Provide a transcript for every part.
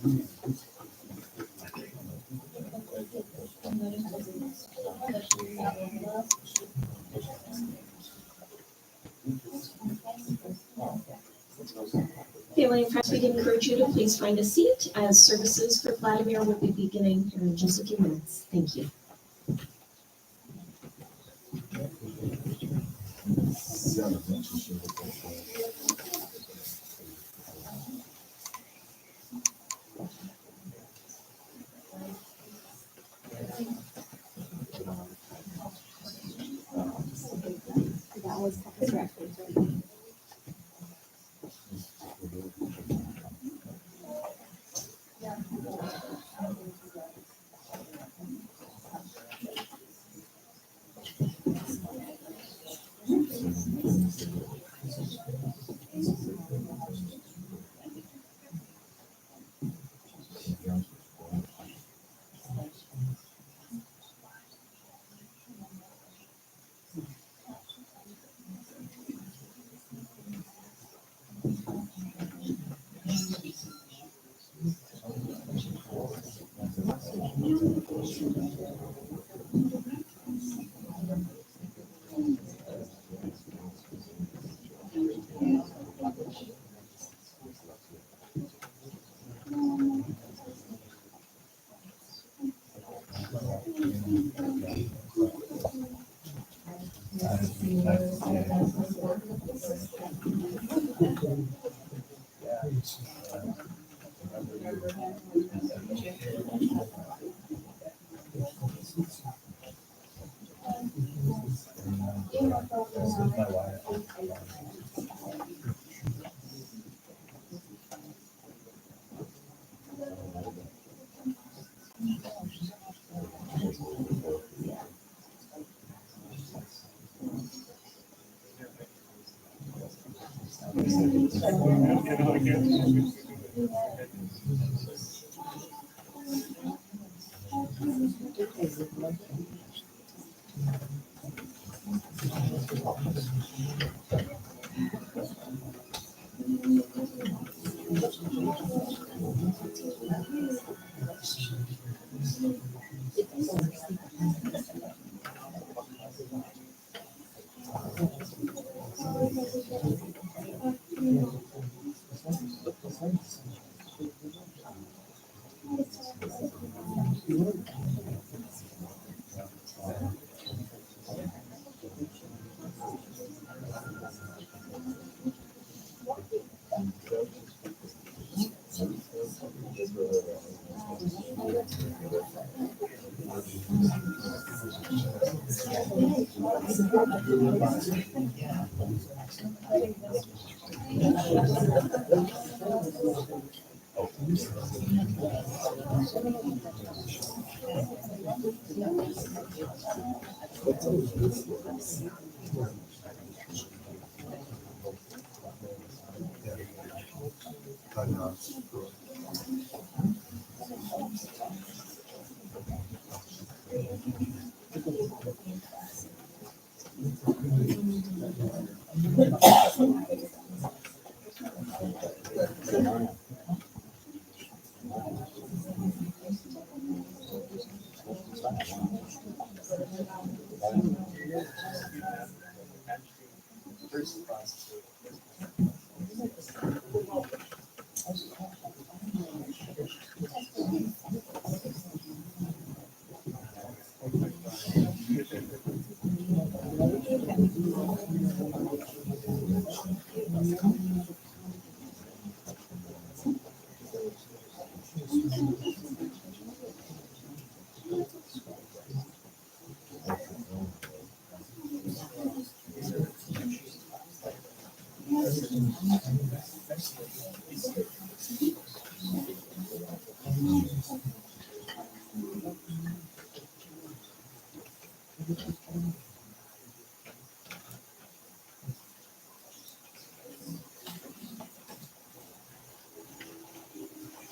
Family and friends, we'd encourage you to please find a seat as services for Vladimir will be beginning here in just a few minutes. Thank you.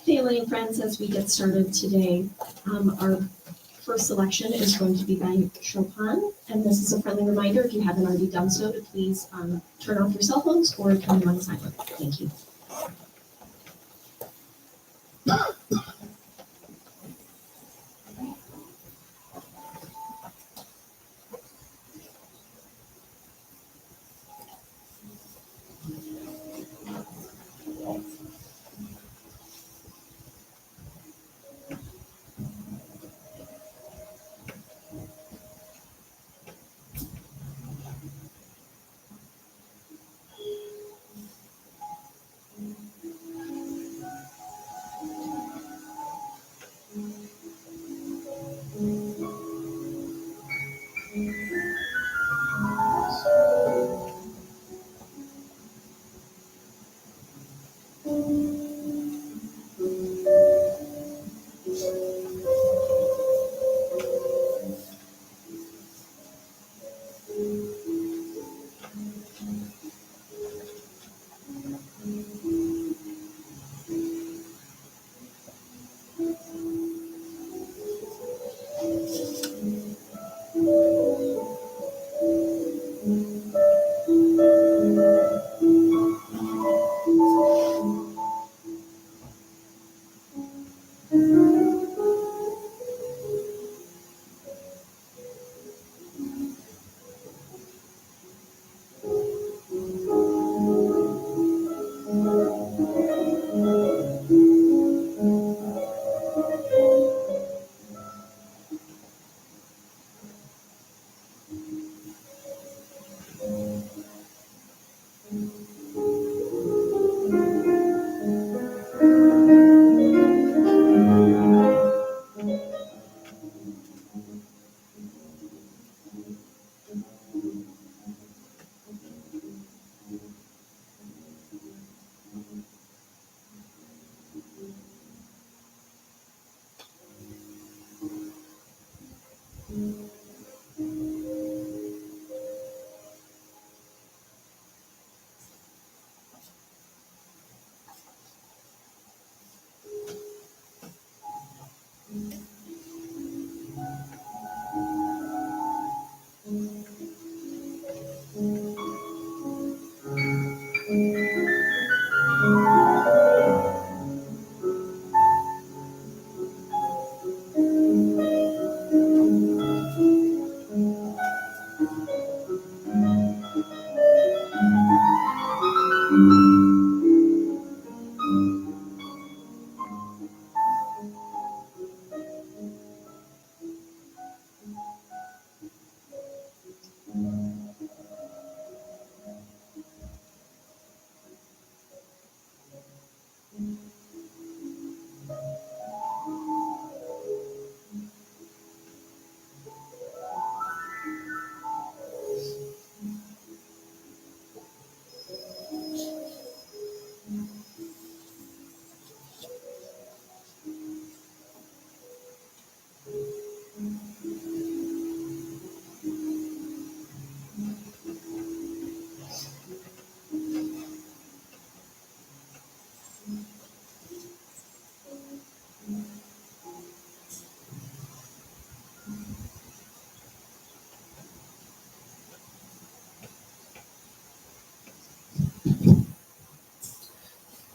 Family and friends, as we get started today, our first selection is going to be by Chopin, and this is a friendly reminder, if you haven't already done so, to please turn off your cell phones or turn them on silent. Thank you.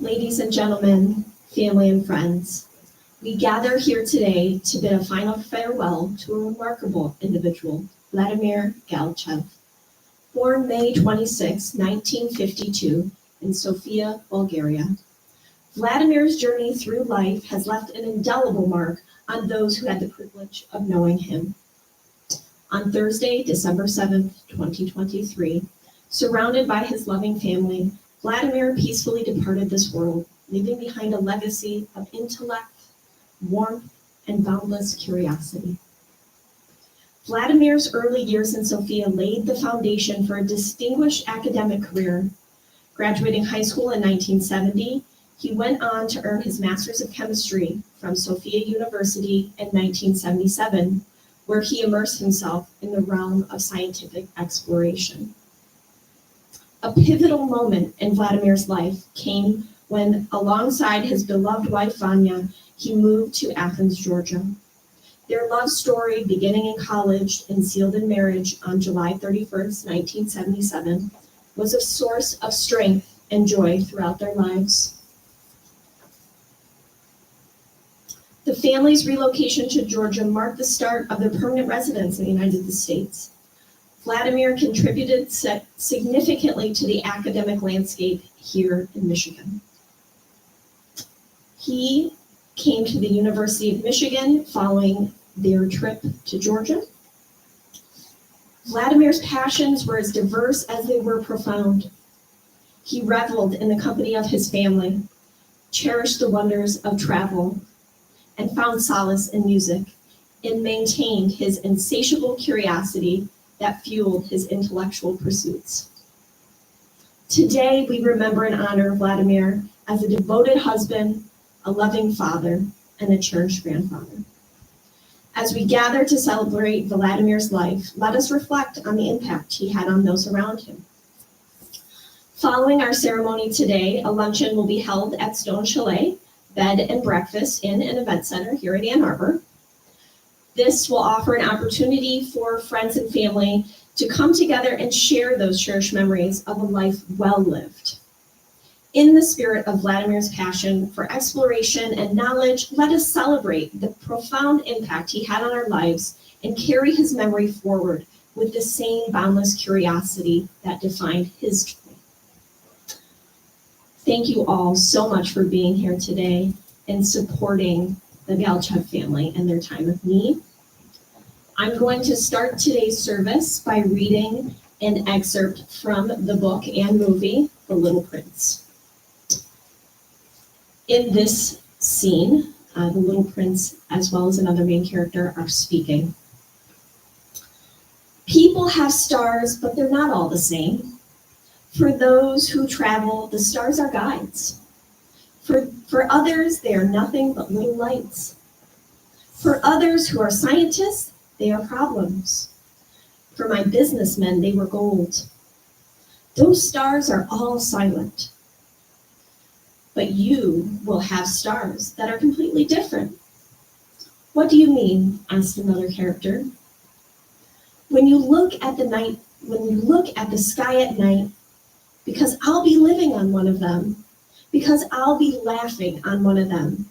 Ladies and gentlemen, family and friends, we gather here today to bid a final farewell to a remarkable individual, Vladimir Galchev. Born May 26, 1952, in Sofia, Bulgaria, Vladimir's journey through life has left an indelible mark on those who had the privilege of knowing him. On Thursday, December 7, 2023, surrounded by his loving family, Vladimir peacefully departed this world, leaving behind a legacy of intellect, warmth, and boundless curiosity. Vladimir's early years in Sofia laid the foundation for a distinguished academic career. Graduating high school in 1970, he went on to earn his Master's of Chemistry from Sofia University in 1977, where he immersed himself in the realm of scientific exploration. A pivotal moment in Vladimir's life came when, alongside his beloved wife Vanya, he moved to Athens, Georgia. Their love story, beginning in college and sealed in marriage on July 31st, 1977, was a source of strength and joy throughout their lives. The family's relocation to Georgia marked the start of their permanent residence in the United States. Vladimir contributed significantly to the academic landscape here in Michigan. He came to the University of Michigan following their trip to Georgia. Vladimir's passions were as diverse as they were profound. He reveled in the company of his family, cherished the wonders of travel, and found solace in music, and maintained his insatiable curiosity that fueled his intellectual pursuits. Today, we remember and honor Vladimir as a devoted husband, a loving father, and a cherished grandfather. As we gather to celebrate Vladimir's life, let us reflect on the impact he had on those around him. Following our ceremony today, a luncheon will be held at Stone Chalet, bed and breakfast in an event center here at Ann Arbor. This will offer an opportunity for friends and family to come together and share those cherished memories of a life well lived. In the spirit of Vladimir's passion for exploration and knowledge, let us celebrate the profound impact he had on our lives and carry his memory forward with the same boundless curiosity that defined his joy. Thank you all so much for being here today and supporting the Galchev family and their time of need. I'm going to start today's service by reading an excerpt from the book and movie, The Little Prince. In this scene, the Little Prince, as well as another main character, are speaking. People have stars, but they're not all the same. For those who travel, the stars are guides. For others, they are nothing but little lights. For others who are scientists, they are problems. For my businessmen, they were gold. Those stars are all silent. But you will have stars that are completely different. What do you mean? Asked another character. When you look at the sky at night, because I'll be living on one of them, because I'll be laughing on one of them.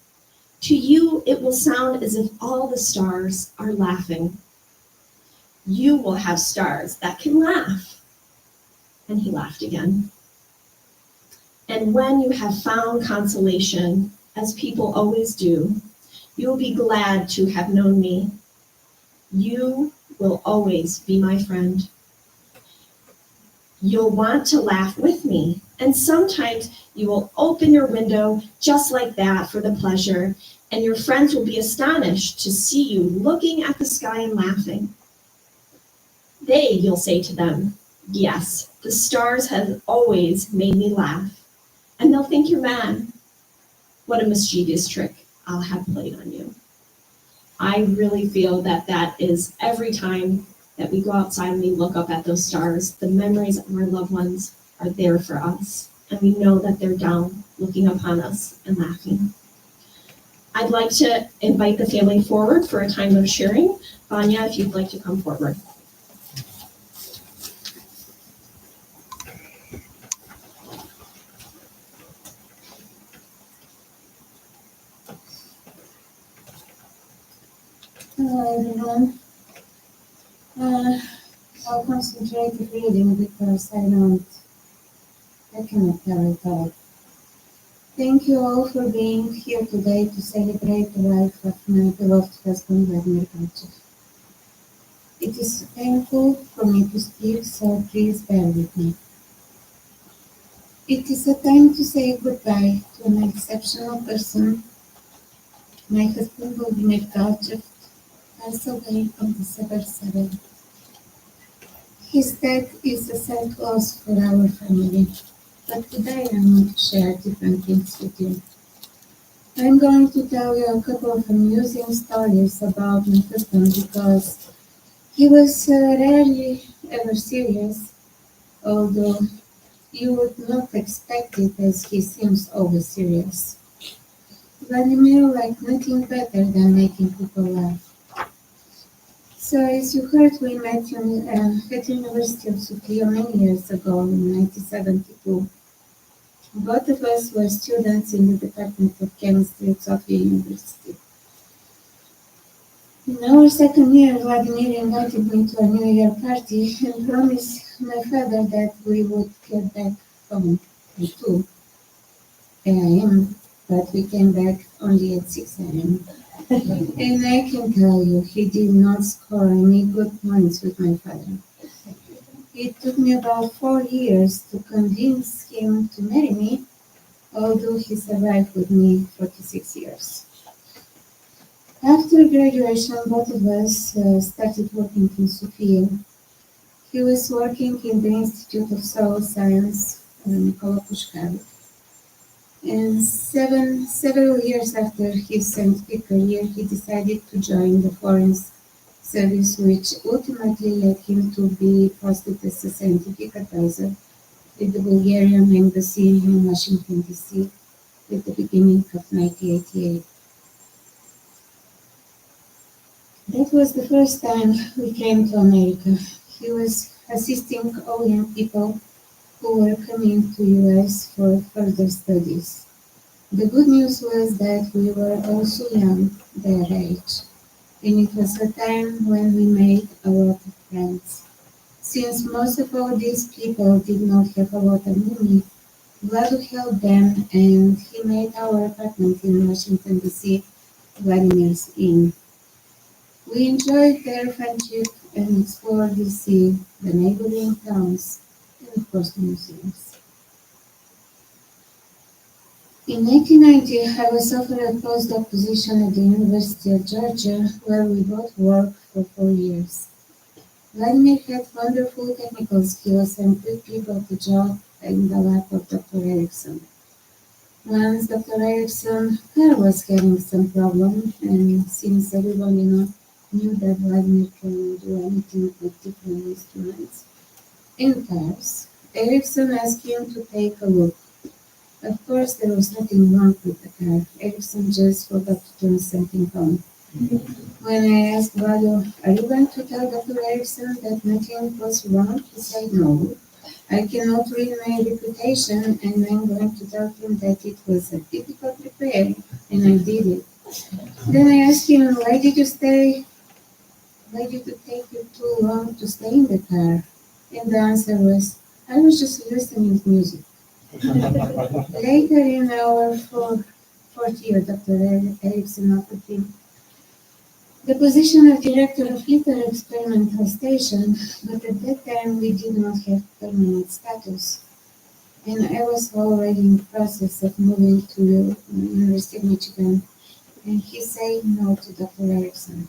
To you, it will sound as if all the stars are laughing. You will have stars that can laugh. And he laughed again. And when you have found consolation, as people always do, you will be glad to have known me. You will always be my friend. You'll want to laugh with me, and sometimes you will open your window just like that for the pleasure, and your friends will be astonished to see you looking at the sky and laughing. You'll say to them, yes, the stars have always made me laugh, and they'll think you're mad. What a mischievous trick I'll have played on you. I really feel that is every time that we go outside and we look up at those stars, the memories of our loved ones are there for us. And we know that they're down looking upon us and laughing. I'd like to invite the family forward for a time of sharing. Vanya, if you'd like to come forward. Hello everyone. I'll concentrate on reading because I cannot tell it all. Thank you all for being here today to celebrate the life of my beloved husband, Vladimir Galchev. It is painful for me to speak, so please bear with me. It is a time to say goodbye to an exceptional person. My husband, Vladimir Galchev, passed away on December 7th. His death is a sad loss for our family, but today I want to share different things with you. I'm going to tell you a couple of amusing stories about my husband because he was rarely ever serious, although you would not expect it as he seems always serious. Vladimir liked nothing better than making people laugh. So as you heard, we met at the University of Sofia many years ago in 1972. Both of us were students in the Department of Chemistry at Sofia University. In our second year, Vladimir invited me to a New Year party and promised my father that we would get back home at 2 a.m., but we came back only at 6 a.m. And I can tell you, he did not score any good points with my father. It took me about 4 years to convince him to marry me, although he survived with me 46 years. After graduation, both of us started working in Sofia. He was working in the Institute of Soil Science, Nicola Pushkar. And several years after his scientific career, he decided to join the Foreign Service, which ultimately led him to be posted as a scientific advisor with the Bulgarian embassy in Washington, D.C. at the beginning of 1988. That was the first time we came to America. He was assisting all young people who were coming to US for further studies. The good news was that we were also young, their age, and it was a time when we made a lot of friends. Since most of all these people did not have a lot of money, Vlado helped them and he made our apartment in Washington, D.C. Vladimir's Inn. We enjoyed their friendship and explored D.C., the neighboring towns, and of course the museums. In 1990, I was offered a postdoc position at the University of Georgia, where we both worked for 4 years. Vladimir had wonderful technical skills and put people to job in the lab of Dr. Erickson. Once Dr. Erickson car was having some problem, and since everyone knew that Vladimir can do anything with different instruments and cars, Erickson asked him to take a look. Of course, there was nothing wrong with the car. Erickson just forgot to turn something on. When I asked Vlado, "Are you going to tell Dr. Erickson that nothing was wrong?" He said, "No. I cannot ruin my reputation, and I'm going to tell him that it was a difficult repair, and I did it." Then I asked him, why did it take you too long to stay in the car? And the answer was, "I was just listening to music." Later in our fourth year, Dr. Erickson offered him the position of director of ITER experimental station, but at that time we did not have permanent status, and I was already in the process of moving to University of Michigan, and he said no to Dr. Erickson.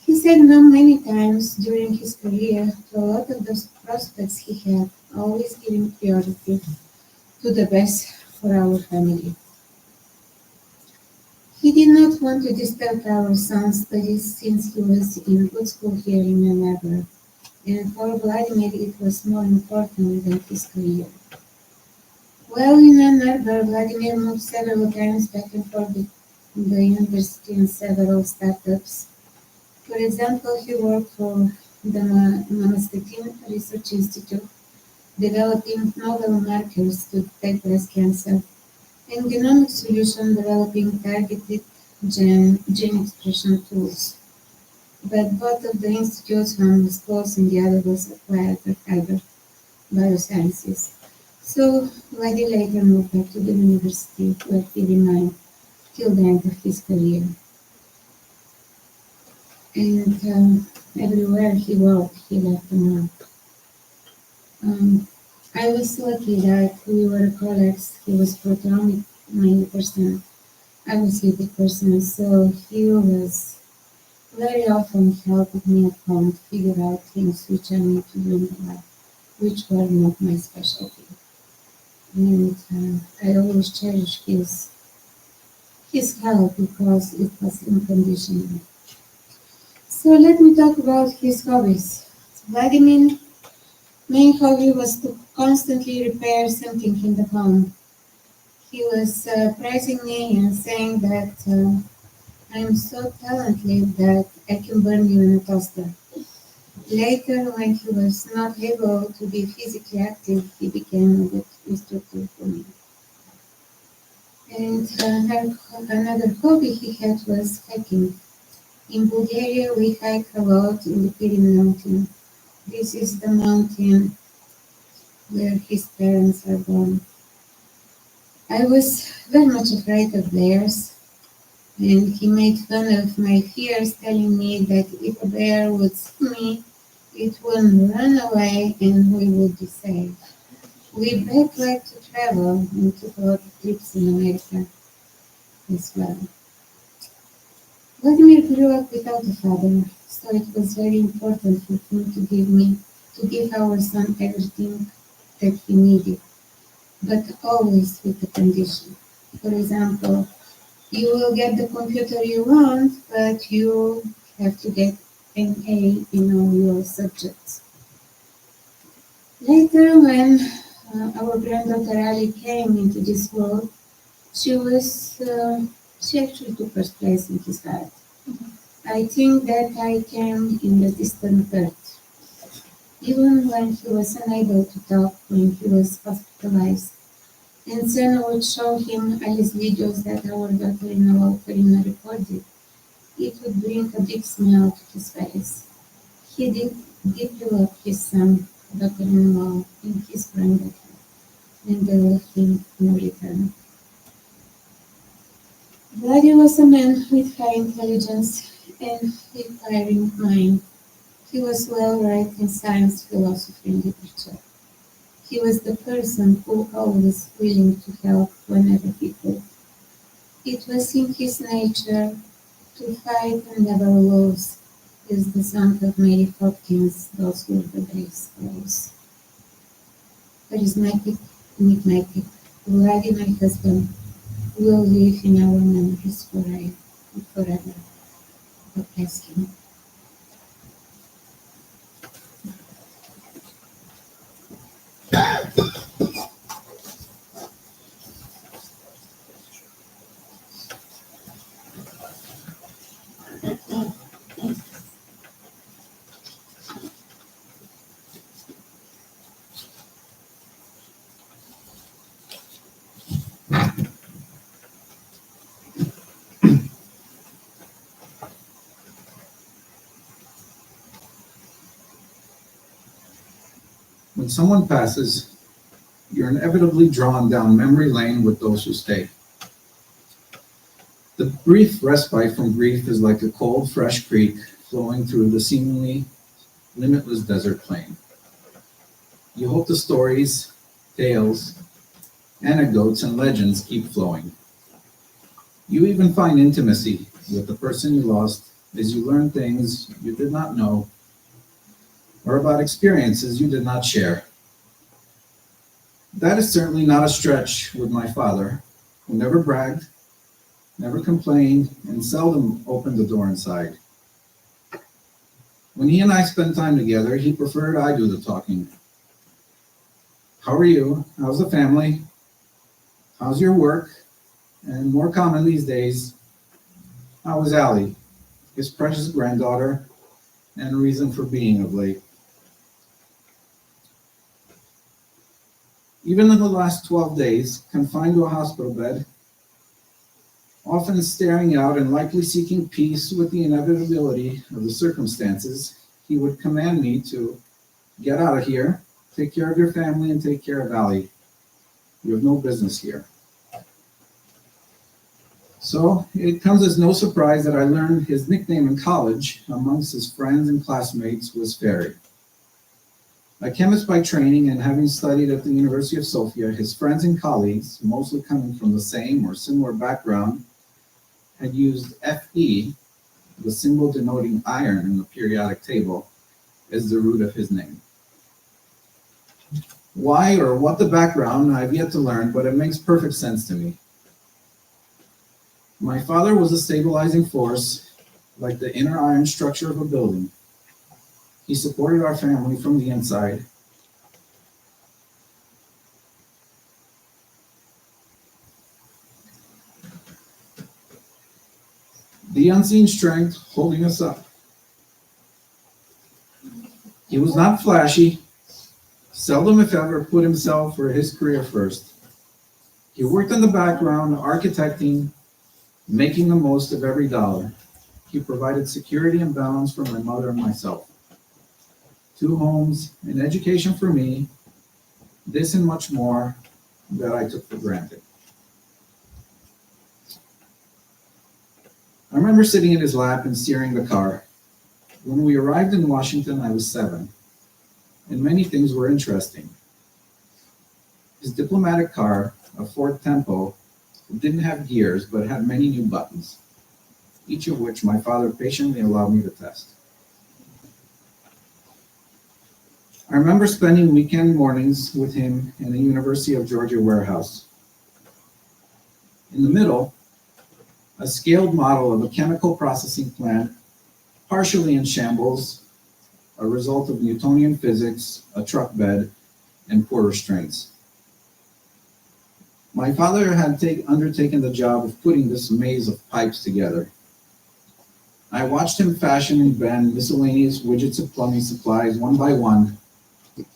He said no many times during his career to a lot of those prospects he had, always giving priority to the best for our family. He did not want to disturb our son's studies since he was in good school here in Ann Arbor, and for Vladimir it was more important than his career. While in Ann Arbor, Vladimir moved several times back and forth between the university and several startups. For example, he worked for the Monostatin Research Institute, developing novel markers to detect breast cancer, and genomic solution developing targeted gene expression tools. But both of the institutes, one was closed and the other was acquired by Harvard Biosciences. So Vladi later moved back to the university where he remained till the end of his career. And everywhere he worked, he left a mark. I was lucky that we were colleagues. He was proteomic 90%. I was lipid person, so he was very often helping me at home to figure out things which I need to do in the lab, which were not my specialty. And I always cherish his help because it was unconditional. So let me talk about his hobbies. Vladimir's main hobby was to constantly repair something in the home. He was praising me and saying that I'm so talented that I can burn you in a toaster. Later, when he was not able to be physically active, he became a good instructor for me. And another hobby he had was hiking. In Bulgaria, we hike a lot in the Pirin mountain. This is the mountain where his parents are born. I was very much afraid of bears, and he made fun of my fears, telling me that if a bear would see me, it would run away and we would be safe. We both like to travel and took a lot of trips in America as well. Vladimir grew up without a father, so it was very important for him to give our son everything that he needed. but always with a condition. For example, you will get the computer you want, but you have to get an A in all your subjects. Later, when our granddaughter Ali came into this world, she was she actually took first place in his heart. I think that I came in the distant third. Even when he was unable to talk, when he was hospitalized, and Sen would show him Alice videos that our daughter-in-law Karina recorded, it would bring a big smile to his face. He did deeply love his son, daughter-in-law, and his granddaughter, and they loved him in return. Vladimir was a man with high intelligence and inquiring mind. He was well-read in science, philosophy, and literature. He was the person who always willing to help whenever he could. It was in his nature to fight and never lose, as the song of Mary Hopkins, those were the days goes. Charismatic, enigmatic, Vladimir, my husband, will live in our memories forever. God bless him. When someone passes, you're inevitably drawn down memory lane with those who stay. The brief respite from grief is like a cold, fresh creek flowing through the seemingly limitless desert plain. You hope the stories, tales, anecdotes, and legends keep flowing. You even find intimacy with the person you lost as you learn things you did not know or about experiences you did not share. That is certainly not a stretch with my father, who never bragged, never complained, and seldom opened the door inside. When he and I spend time together, he preferred I do the talking. How are you? How's the family? How's your work? And more common these days, how is Allie, his precious granddaughter, and reason for being of late? Even in the last 12 days, confined to a hospital bed, often staring out and likely seeking peace with the inevitability of the circumstances, he would command me to get out of here, take care of your family, and take care of Allie. You have no business here. So it comes as no surprise that I learned his nickname in college amongst his friends and classmates was Fairy. A chemist by training and having studied at the University of Sofia, his friends and colleagues, mostly coming from the same or similar background, had used Fe, the symbol denoting iron in the periodic table, as the root of his name. Why or what the background, I've yet to learn, but it makes perfect sense to me. My father was a stabilizing force, like the inner iron structure of a building. He supported our family from the inside. The unseen strength holding us up. He was not flashy, seldom if ever put himself or his career first. He worked in the background, architecting, making the most of every dollar. He provided security and balance for my mother and myself. 2 homes, an education for me, this and much more that I took for granted. I remember sitting in his lap and steering the car. When we arrived in Washington, I was 7, and many things were interesting. His diplomatic car, a Ford Tempo, didn't have gears but had many new buttons, each of which my father patiently allowed me to test. I remember spending weekend mornings with him in the University of Georgia warehouse. In the middle, a scaled model of a chemical processing plant, partially in shambles, a result of Newtonian physics, a truck bed, and poor restraints. My father had undertaken the job of putting this maze of pipes together. I watched him fashion and bend miscellaneous widgets of plumbing supplies one by one,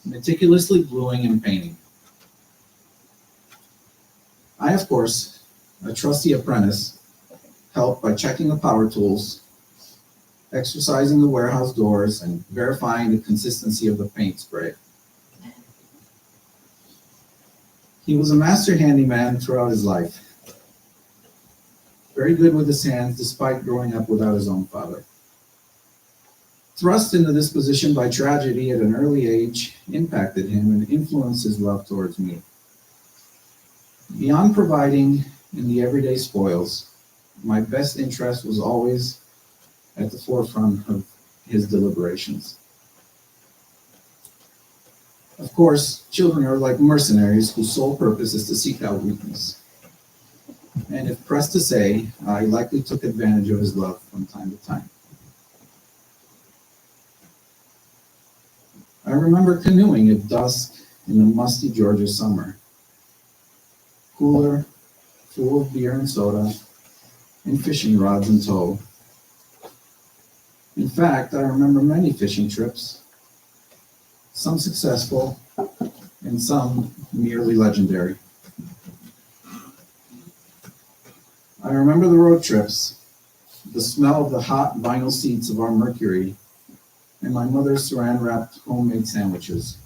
meticulously gluing and painting. I, of course, a trusty apprentice, helped by checking the power tools, exercising the warehouse doors, and verifying the consistency of the paint spray. He was a master handyman throughout his life. Very good with his hands despite growing up without his own father. Thrust into this position by tragedy at an early age impacted him and influenced his love towards me. Beyond providing in the everyday spoils, my best interest was always at the forefront of his deliberations. Of course, children are like mercenaries whose sole purpose is to seek out weakness. And if pressed to say, I likely took advantage of his love from time to time. I remember canoeing at dusk in the musty Georgia summer. Cooler, full of beer and soda, and fishing rods in tow. In fact, I remember many fishing trips, some successful, and some merely legendary. I remember the road trips, the smell of the hot vinyl seats of our Mercury, and my mother's saran-wrapped homemade sandwiches.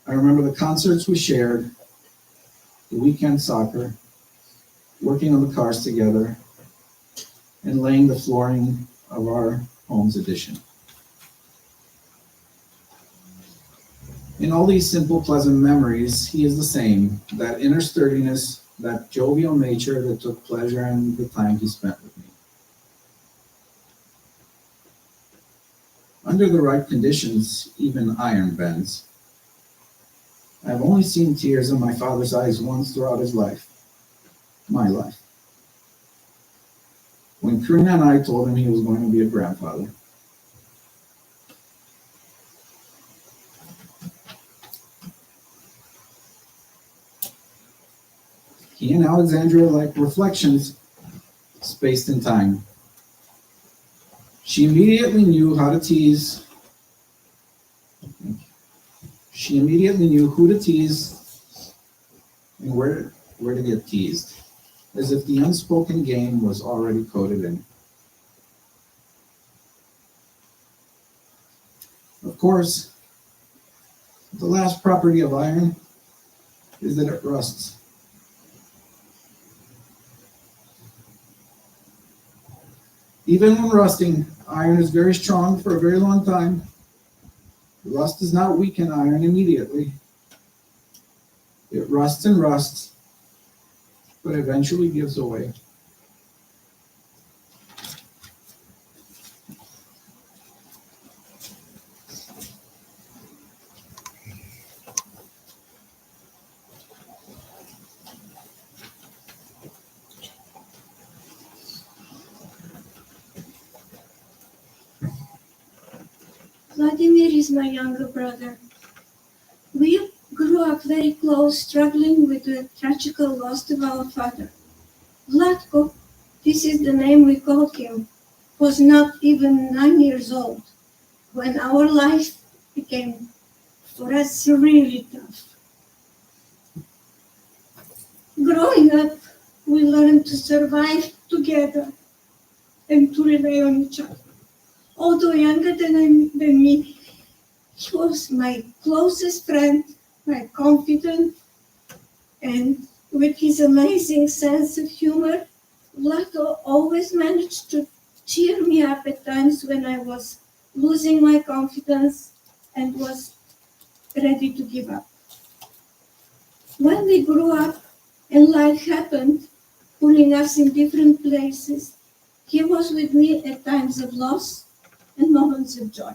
I remember the concerts we shared, the weekend soccer, working on the cars together, and laying the flooring of our home's addition. In all these simple, pleasant memories, he is the same, that inner sturdiness, that jovial nature that took pleasure in the time he spent with me. Under the right conditions, even iron bends. I have only seen tears in my father's eyes once throughout his life, my life. When Karina and I told him he was going to be a grandfather. He and Alexandra like reflections spaced in time. She immediately knew how to tease. She immediately knew who to tease and where to get teased, as if the unspoken game was already coded in. Of course, the last property of iron is that it rusts. Even when rusting, iron is very strong for a very long time. Rust does not weaken iron immediately. It rusts and rusts, but eventually gives away. Vladimir is my younger brother. We grew up very close, struggling with the tragical loss of our father. Vladko, this is the name we called him, was not even 9 years old when our life became, for us, really tough. Growing up, we learned to survive together and to rely on each other. Although younger than me, he was my closest friend, my confidant, and with his amazing sense of humor, Vlatko always managed to cheer me up at times when I was losing my confidence and was ready to give up. When we grew up and life happened, pulling us in different places, he was with me at times of loss and moments of joy.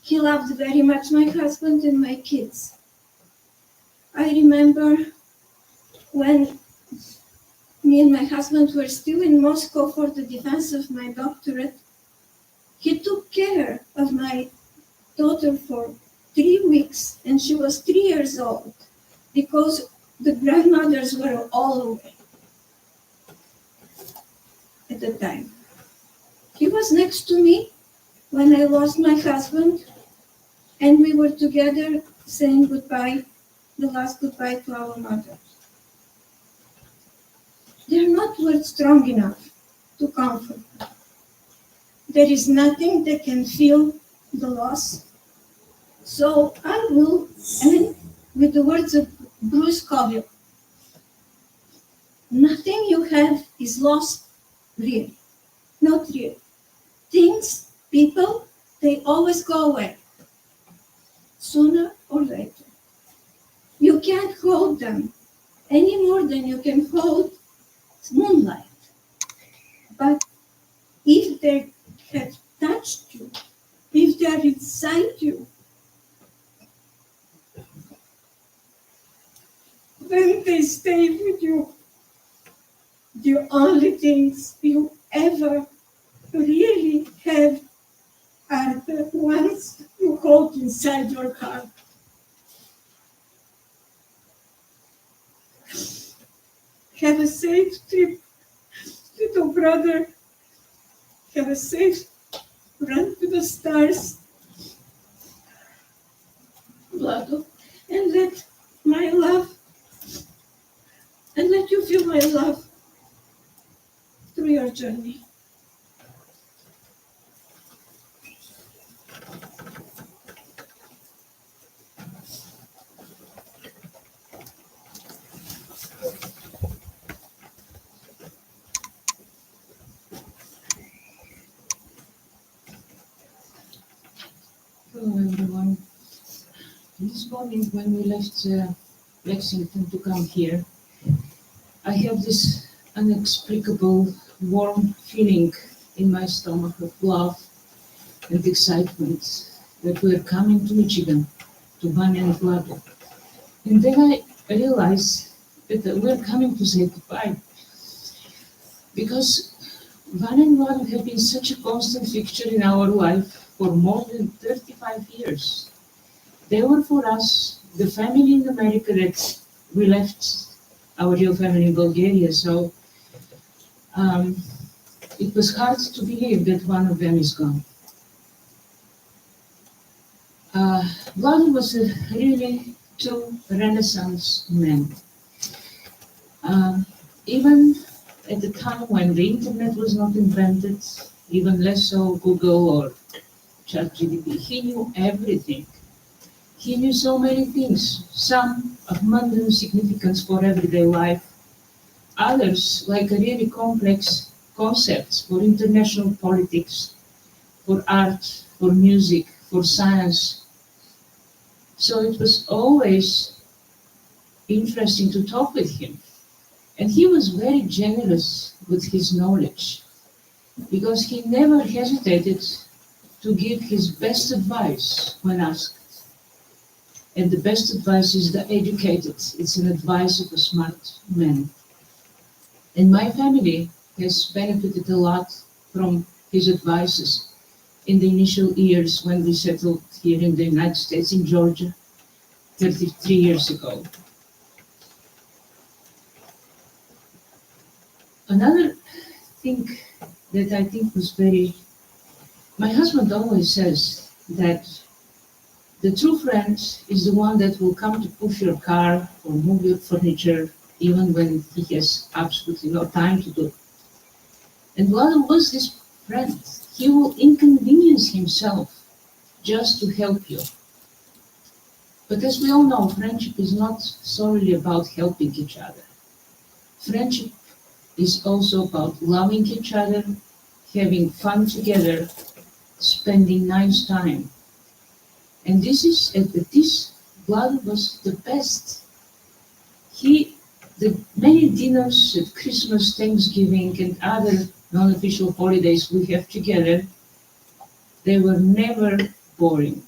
He loved very much my husband and my kids. I remember when me and my husband were still in Moscow for the defense of my doctorate, he took care of my daughter for 3 weeks, and she was 3 years old, because the grandmothers were all away at the time. He was next to me when I lost my husband, and we were together saying goodbye, the last goodbye to our mother. They're not words strong enough to comfort. There is nothing that can feel the loss. So I will end with the words of Bruce Coville. Nothing you have is lost, really. Not really. Things, people, they always go away, sooner or later. You can't hold them any more than you can hold moonlight. But if they have touched you, if they are inside you, then they stay with you. The only things you ever really have are the ones you hold inside your heart. Have a safe trip, little brother. Have a safe run to the stars, Vlado, and let my love, and let you feel my love through your journey. Hello everyone. This morning when we left Lexington to come here, I have this inexplicable warm feeling in my stomach of love and excitement that we're coming to Michigan, to Vanya and Vlado. And then I realized that we're coming to say goodbye. Because Vanya and Vlado have been such a constant fixture in our life for more than 35 years. They were for us the family in America that we left our real family in Bulgaria. So it was hard to believe that one of them is gone. Vlado was a really true Renaissance man. Even at the time when the internet was not invented, even less so Google or ChatGPT, he knew everything. He knew so many things, some of mundane significance for everyday life, others like a really complex concepts for international politics, for art, for music, for science. So it was always interesting to talk with him. And he was very generous with his knowledge, because he never hesitated to give his best advice when asked. And the best advice is the educated. It's an advice of a smart man. And my family has benefited a lot from his advices in the initial years when we settled here in the United States, in Georgia, 33 years ago. Another thing that I think was my husband always says that the true friend is the one that will come to push your car or move your furniture, even when he has absolutely no time to do it. And Vlado was this friend. He will inconvenience himself just to help you. But as we all know, friendship is not solely about helping each other. Friendship is also about loving each other, having fun together, spending nice time. And this Vlado was the best. The many dinners at Christmas, Thanksgiving, and other non-official holidays we have together, they were never boring.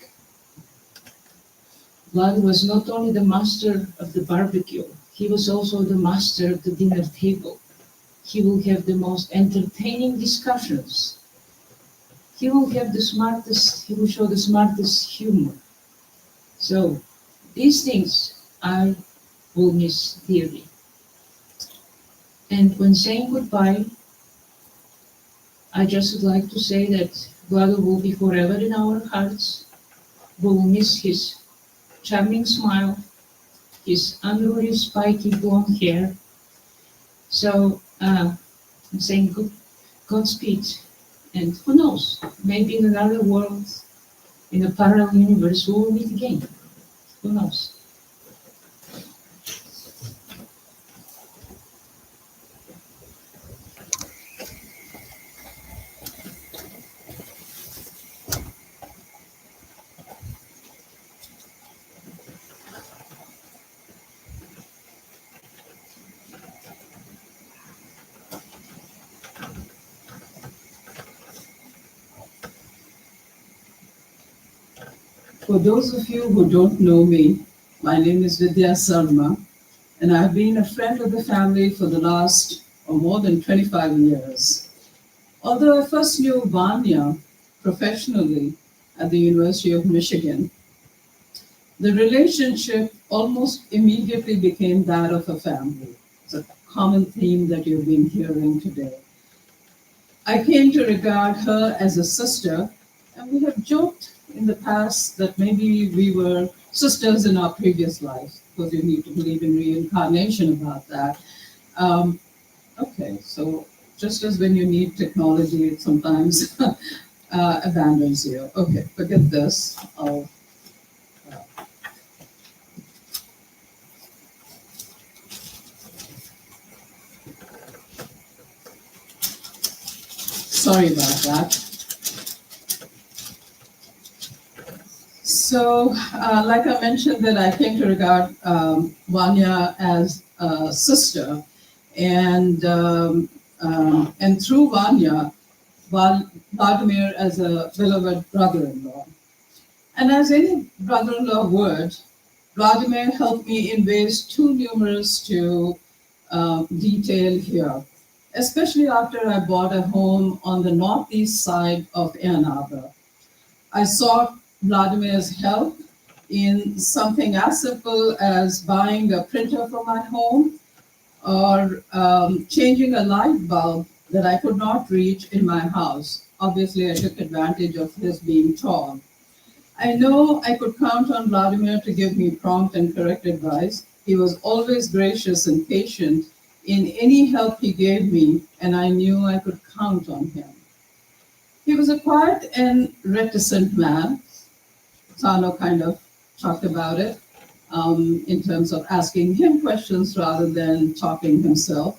Vlad was not only the master of the barbecue, he was also the master of the dinner table. He will have the most entertaining discussions. He will show the smartest humor. So these things I will miss dearly. And when saying goodbye, I just would like to say that Vlado will be forever in our hearts. We will miss his charming smile, his unruly spiky blonde hair. So I'm saying Godspeed. And who knows, maybe in another world, in a parallel universe, we will meet again. Who knows? For those of you who don't know me, my name is Vidya Sarma, and I've been a friend of the family for the last more than 25 years. Although I first knew Vanya professionally at the University of Michigan, the relationship almost immediately became that of a family. It's a common theme that you've been hearing today. I came to regard her as a sister, and we have joked in the past that maybe we were sisters in our previous lives, because you need to believe in reincarnation about that. Okay, so just as when you need technology, it sometimes abandons you. Okay, forget this. Sorry about that. So, like I mentioned, that I came to regard Vanya as a sister, and through Vanya, Vladimir as a beloved brother-in-law. And as any brother-in-law would, Vladimir helped me in ways too numerous to detail here, especially after I bought a home on the northeast side of Ann Arbor. I sought Vladimir's help in something as simple as buying a printer for my home or changing a light bulb that I could not reach in my house. Obviously, I took advantage of his being tall. I know I could count on Vladimir to give me prompt and correct advice. He was always gracious and patient in any help he gave me, and I knew I could count on him. He was a quiet and reticent man. Sano kind of talked about it in terms of asking him questions rather than talking himself,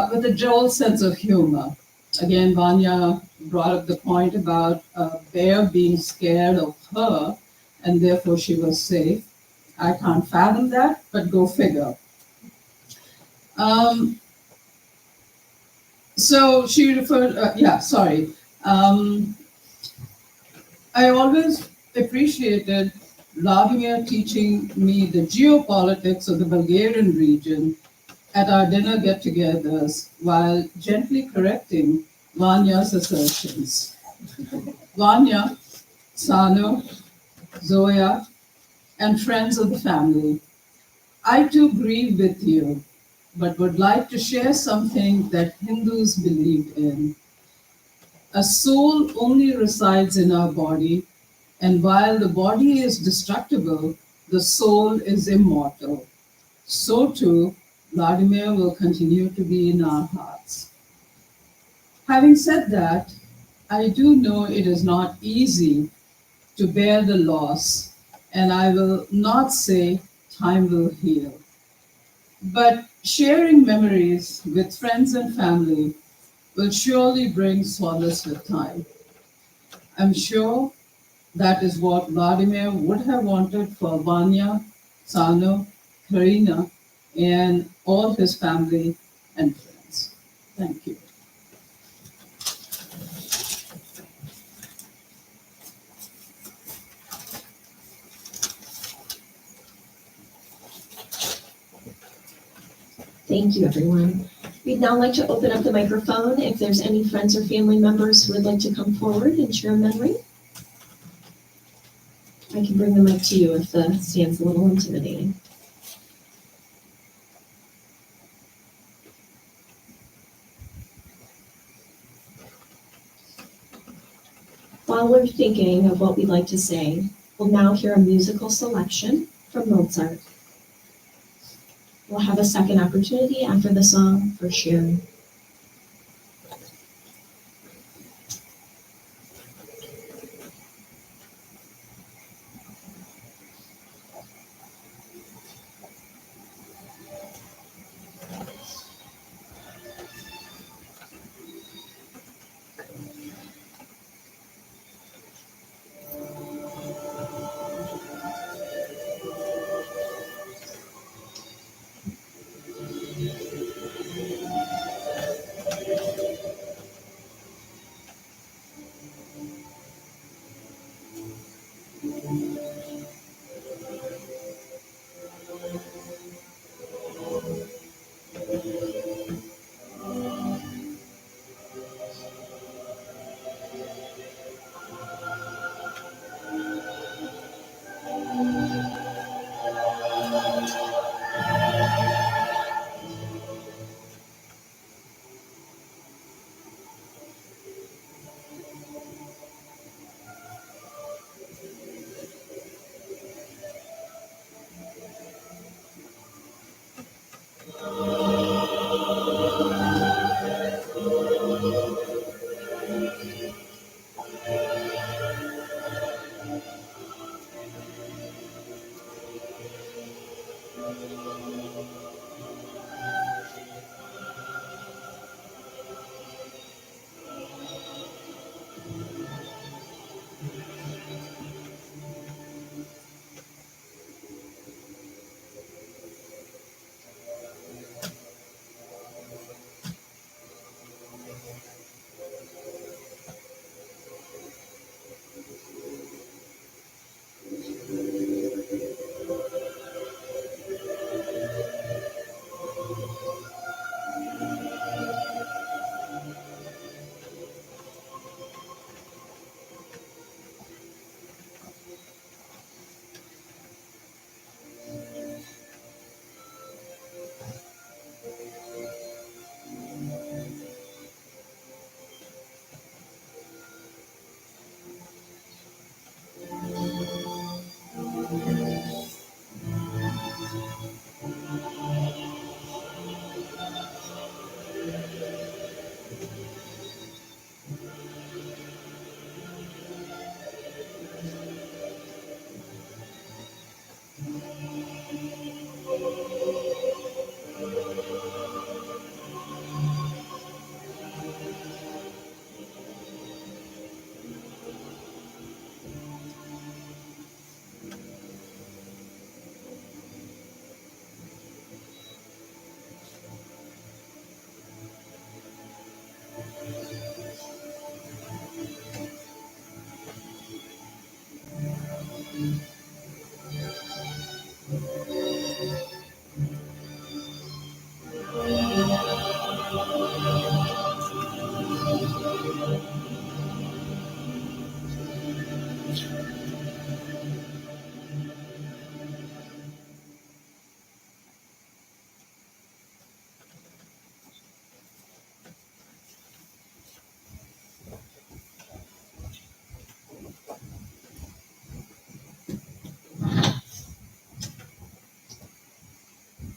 with a droll sense of humor. Again, Vanya brought up the point about a bear being scared of her, and therefore she was safe. I can't fathom that, but go figure. So she referred, I always appreciated Vladimir teaching me the geopolitics of the Bulgarian region at our dinner get-togethers while gently correcting Vanya's assertions. Vanya, Sano, Zoya, and friends of the family, I too grieve with you, but would like to share something that Hindus believe in. A soul only resides in our body, and while the body is destructible, the soul is immortal. So too, Vladimir will continue to be in our hearts. Having said that, I do know it is not easy to bear the loss, and I will not say time will heal. But sharing memories with friends and family will surely bring solace with time. I'm sure that is what Vladimir would have wanted for Vanya, Sano, Karina, and all his family and friends. Thank you. Thank you, everyone. We'd now like to open up the microphone if there's any friends or family members who would like to come forward and share a memory. I can bring the mic to you if the stand's a little intimidating. While we're thinking of what we'd like to say, we'll now hear a musical selection from Mozart. We'll have a second opportunity after the song for sharing.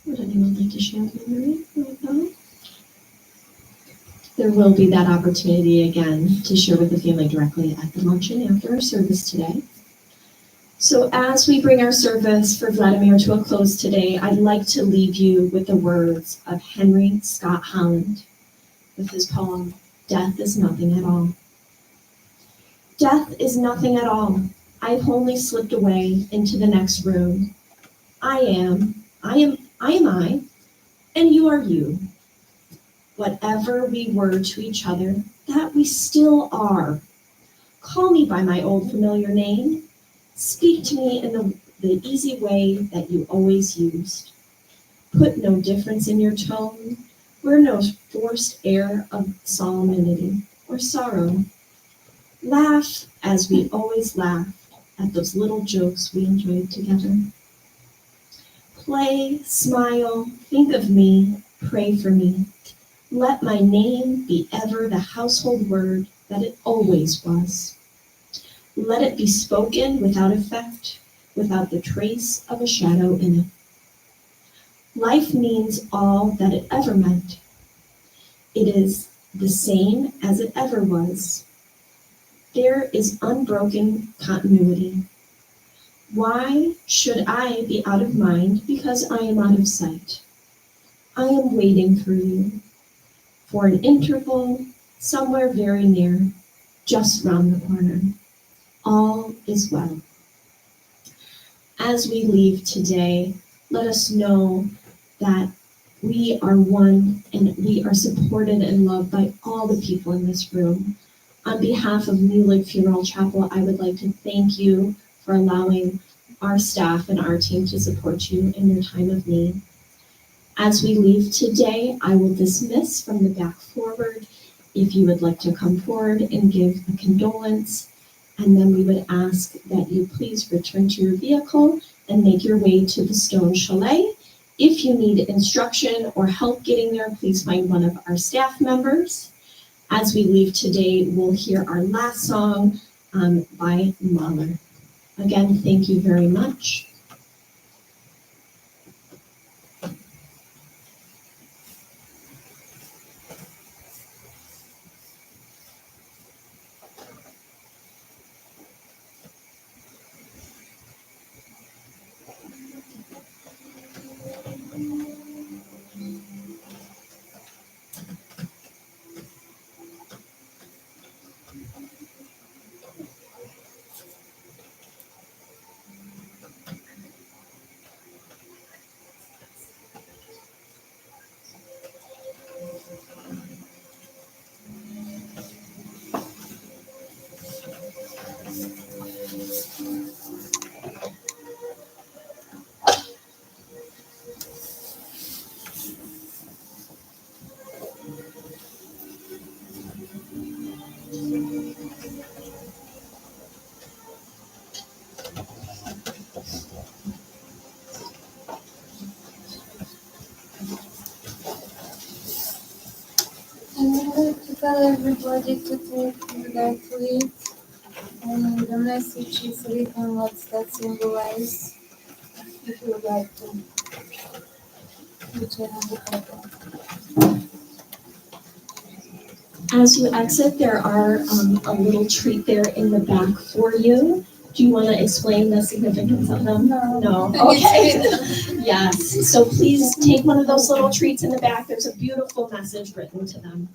Would anyone like to share a memory right now? There will be that opportunity again to share with the family directly at the luncheon after our service today. So as we bring our service for Vladimir to a close today, I'd like to leave you with the words of Henry Scott Holland with his poem, "Death is Nothing at All." Death is nothing at all. I've only slipped away into the next room. I am I, and you are you. Whatever we were to each other, that we still are. Call me by my old familiar name. Speak to me in the easy way that you always used. Put no difference in your tone. Wear no forced air of solemnity or sorrow. Laugh as we always laughed at those little jokes we enjoyed together. Play, smile, think of me, pray for me. Let my name be ever the household word that it always was. Let it be spoken without effect, without the trace of a shadow in it. Life means all that it ever meant. It is the same as it ever was. There is unbroken continuity. Why should I be out of mind because I am out of sight? I am waiting for you, for an interval somewhere very near, just round the corner. All is well. As we leave today, let us know that we are one and we are supported and loved by all the people in this room. On behalf of New Life Funeral Chapel, I would like to thank you for allowing our staff and our team to support you in your time of need. As we leave today, I will dismiss from the back forward. If you would like to come forward and give a condolence, and then we would ask that you please return to your vehicle and make your way to the Stone Chalet. If you need instruction or help getting there, please find one of our staff members. As we leave today, we'll hear our last song by Mahler. Again, thank you very much. I would like to tell everybody to take their tweet, and the message is written what that symbolize. If you would like to, whichever the As you exit, there are a little treat there in the back for you. Do you want to explain the significance of them? No. Okay. Yes. So please take one of those little treats in the back. There's a beautiful message written to them.